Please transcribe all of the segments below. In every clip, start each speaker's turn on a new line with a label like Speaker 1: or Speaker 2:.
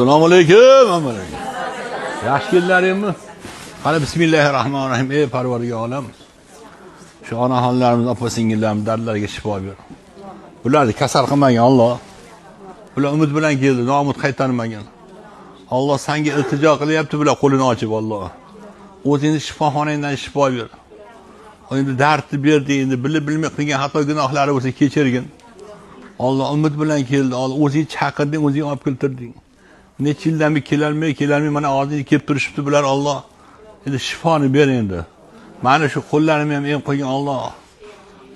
Speaker 1: Assalomu alaykum. Yaxshi keldinglarmi? Qani bismillahirrohmanirrohim. Ey Parvardigor olam. Shu onaxonlarimiz, opa-singillarimiz dardlariga shifo ber. Bularni kasal qilmagan Alloh. Bular umid bilan keldi, nomut qaytarmagan. Alloh senga iltijo qilyapti, bular qo'lini ochib Alloh. O'zingni shifoxonangdan shifo ber. Endi dardni berdi, endi bilib bilmay qilgan xato gunohlari bo'lsa kechirgin. Alloh umid bilan keldi. Alloh o'zing chaqirding, o'zing olib keltirding. Necha yildan beri kelarmay mana oldingga kelib turishibdi bular Alloh. Endi shifoni ber endi. Mana shu qo'llarimni ham em qo'ygan Alloh.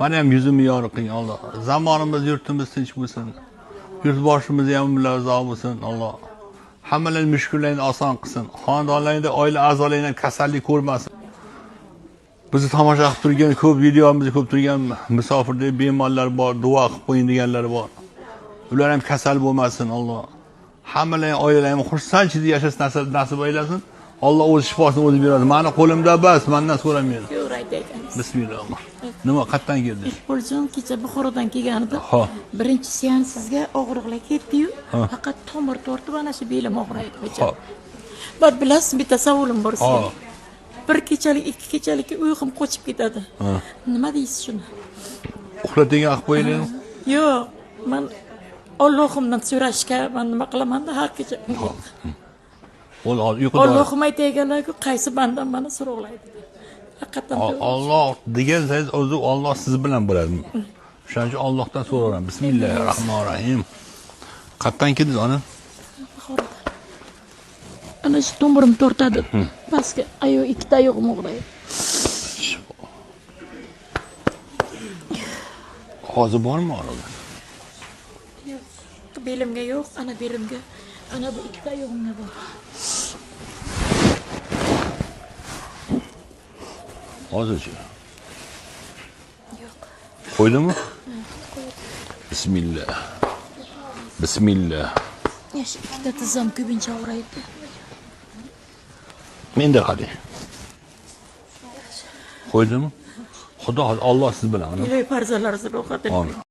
Speaker 1: Mana ham yuzimni yorug' qilgan Alloh. Zamonimiz, yurtimiz tinch bo'lsin. Yurtboshimiz ham bilan rizo bo'lsin Alloh. Hammalarning mushkullarini oson qilsin. Xonadonlaringda oila a'zolaringdan kasallik ko'rmasin. Bizni tomosha qilib turgan ko'p videomizni ko'p turgan musofirda bemorlar bor, duo qilib qo'ying deganlar bor. Ular ham kasal bo'lmasin Alloh. Hammalarning oilalarini xursandchilik yashash nasib aylasin. Alloh o'z shifosini o'zi beradi. Mani qo'limda bas, mendan so'ramaydi. Bismillah. Nima qatdan keldi?
Speaker 2: Bo'lsin, kecha Buxorodan kelgandim. Birinchi seans sizga og'riqlar ketdi-yu, faqat tomir tortib ana shu belim og'riydi kecha. Bir bilasiz, bitta savolim bor sizga. Bir kechalik, ikki kechalikka uyqum qochib ketadi. Nima deysiz shuni?
Speaker 1: Uxlatgan qilib qo'yinglar.
Speaker 2: Yo'q, men Allohimdan so'rashga men nima qilaman-da har kecha. Allohim aytganlarga qaysi bandam meni so'roqlaydi. Haqiqatan
Speaker 1: Alloh degansiz o'zi Alloh siz bilan bo'ladi. Shuning uchun Allohdan so'raman. Bismillahirrohmanirrohim. Qatdan keldingiz ona?
Speaker 2: Ana shu tomirim tortadi. Pastga oyoq, ikkita oyog'im og'riydi.
Speaker 1: Hozir bormi orada?
Speaker 2: Yo'q. Belimga yo'q, ana belimga. Ana bu ikkita oyog'imga bor.
Speaker 1: Hozirchi?
Speaker 2: Yo'q.
Speaker 1: Qo'ydimi? Bismillah. Bismillah.
Speaker 2: Yaxshi, ikkita tizzam ko'pincha og'riydi.
Speaker 1: Menda qali. Qo'ydimi? Xudo Alloh siz bilan.
Speaker 2: Ilohiy farzandlaringizni rohatini.
Speaker 1: Amin.